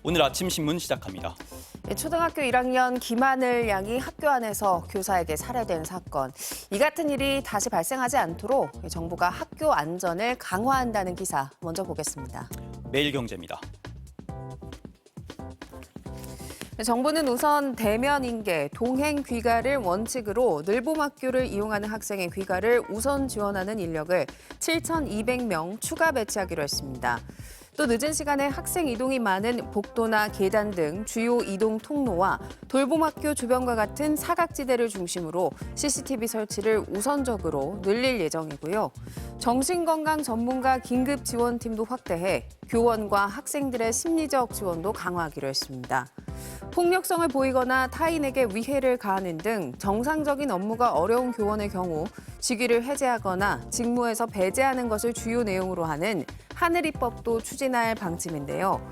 오늘 아침 신문 시작합니다. 초등학교 1학년 김하늘 양이 학교 안에서 교사에게 살해된 사건. 이 같은 일이 다시 발생하지 않도록 정부가 학교 안전을 강화한다는 기사 먼저 보겠습니다. 매일경제입니다. 정부는 우선 대면 인계, 동행 귀가를 원칙으로 늘봄학교를 이용하는 학생의 귀가를 우선 지원하는 인력을 7,200명 추가 배치하기로 했습니다. 또 늦은 시간에 학생 이동이 많은 복도나 계단 등 주요 이동 통로와 돌봄학교 주변과 같은 사각지대를 중심으로 CCTV 설치를 우선적으로 늘릴 예정이고요. 정신건강 전문가 긴급 지원팀도 확대해 교원과 학생들의 심리적 지원도 강화하기로 했습니다. 폭력성을 보이거나 타인에게 위해를 가하는 등 정상적인 업무가 어려운 교원의 경우 직위를 해제하거나 직무에서 배제하는 것을 주요 내용으로 하는 하늘이법도 추진할 방침인데요.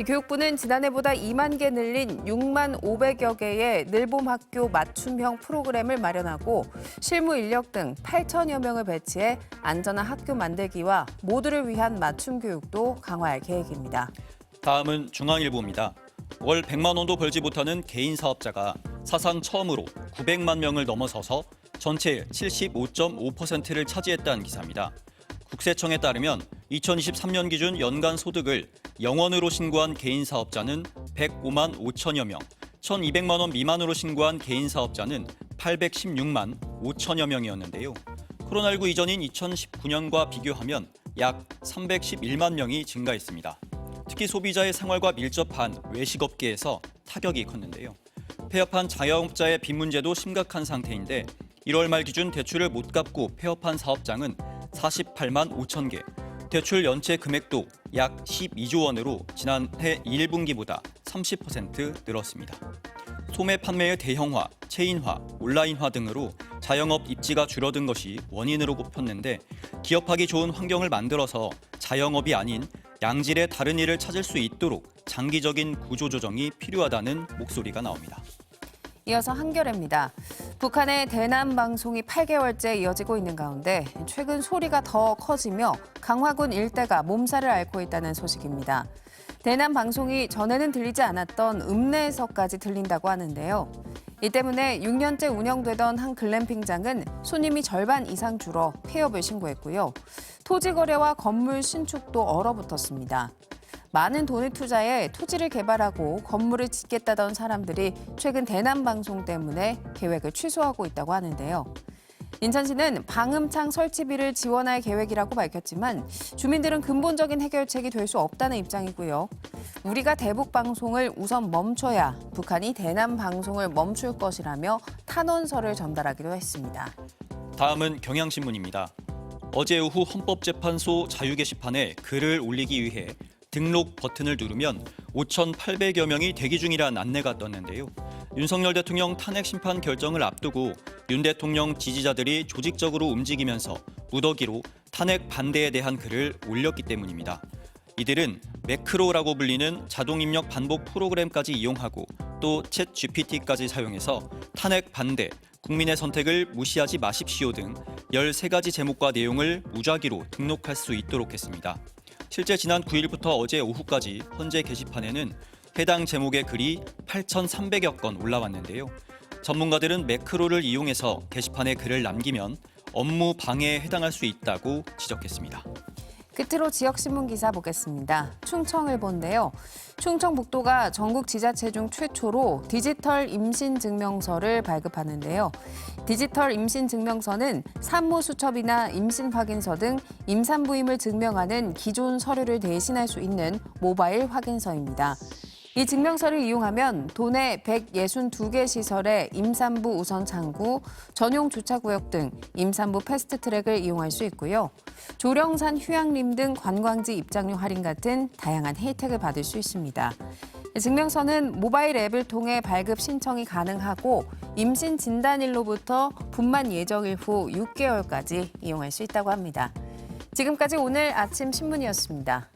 교육부는 지난해보다 2만 개 늘린 6만 500여 개의 늘봄학교 맞춤형 프로그램을 마련하고 실무 인력 등 8천여 명을 배치해 안전한 학교 만들기와 모두를 위한 맞춤 교육도 강화할 계획입니다. 다음은 중앙일보입니다. 월 100만 원도 벌지 못하는 개인 사업자가 사상 처음으로 900만 명을 넘어서서 전체의 75.5%를 차지했다는 기사입니다. 국세청에 따르면 2023년 기준 연간 소득을 0원으로 신고한 개인 사업자는 105만 5천여 명, 1,200만 원 미만으로 신고한 개인 사업자는 816만 5천여 명이었는데요. 코로나19 이전인 2019년과 비교하면 약 311만 명이 증가했습니다. 특히 소비자의 생활과 밀접한 외식업계에서 타격이 컸는데요. 폐업한 자영업자의 빚 문제도 심각한 상태인데 1월 말 기준 대출을 못 갚고 폐업한 사업장은 48만 5천 개, 대출 연체 금액도 약 12조 원으로 지난해 1분기보다 30% 늘었습니다. 소매 판매의 대형화, 체인화, 온라인화 등으로 자영업 입지가 줄어든 것이 원인으로 꼽혔는데 기업하기 좋은 환경을 만들어서 자영업이 아닌 양질의 다른 일을 찾을 수 있도록 장기적인 구조조정이 필요하다는 목소리가 나옵니다. 이어서 한겨레입니다. 북한의 대남 방송이 8개월째 이어지고 있는 가운데 최근 소리가 더 커지며 강화군 일대가 몸살을 앓고 있다는 소식입니다. 대남 방송이 전에는 들리지 않았던 읍내에서까지 들린다고 하는데요. 이 때문에 6년째 운영되던 한 글램핑장은 손님이 절반 이상 줄어 폐업을 신고했고요. 토지 거래와 건물 신축도 얼어붙었습니다. 많은 돈을 투자해 토지를 개발하고 건물을 짓겠다던 사람들이 최근 대남 방송 때문에 계획을 취소하고 있다고 하는데요. 인천시는 방음창 설치비를 지원할 계획이라고 밝혔지만 주민들은 근본적인 해결책이 될 수 없다는 입장이고요. 우리가 대북 방송을 우선 멈춰야 북한이 대남 방송을 멈출 것이라며 탄원서를 전달하기도 했습니다. 다음은 경향신문입니다. 어제 오후 헌법재판소 자유 게시판에 글을 올리기 위해 등록 버튼을 누르면 5,800여 명이 대기 중이라는 안내가 떴는데요. 윤석열 대통령 탄핵 심판 결정을 앞두고 윤 대통령 지지자들이 조직적으로 움직이면서 무더기로 탄핵 반대에 대한 글을 올렸기 때문입니다. 이들은 매크로라고 불리는 자동 입력 반복 프로그램까지 이용하고 또 챗 GPT까지 사용해서 탄핵 반대, 국민의 선택을 무시하지 마십시오 등 13가지 제목과 내용을 무작위로 등록할 수 있도록 했습니다. 실제 지난 9일부터 어제 오후까지 현재 게시판에는 해당 제목의 글이 8,300여 건 올라왔는데요. 전문가들은 매크로를 이용해서 게시판에 글을 남기면 업무 방해에 해당할 수 있다고 지적했습니다. 끝으로 지역신문 기사 보겠습니다. 충청일보인데요. 충청북도가 전국 지자체 중 최초로 디지털 임신증명서를 발급하는데요. 디지털 임신증명서는 산모수첩이나 임신확인서 등 임산부임을 증명하는 기존 서류를 대신할 수 있는 모바일 확인서입니다. 이 증명서를 이용하면 도내 162개 시설의 임산부 우선 창구, 전용 주차구역 등 임산부 패스트트랙을 이용할 수 있고요. 조령산 휴양림 등 관광지 입장료 할인 같은 다양한 혜택을 받을 수 있습니다. 증명서는 모바일 앱을 통해 발급 신청이 가능하고 임신 진단일로부터 분만 예정일 후 6개월까지 이용할 수 있다고 합니다. 지금까지 오늘 아침 신문이었습니다.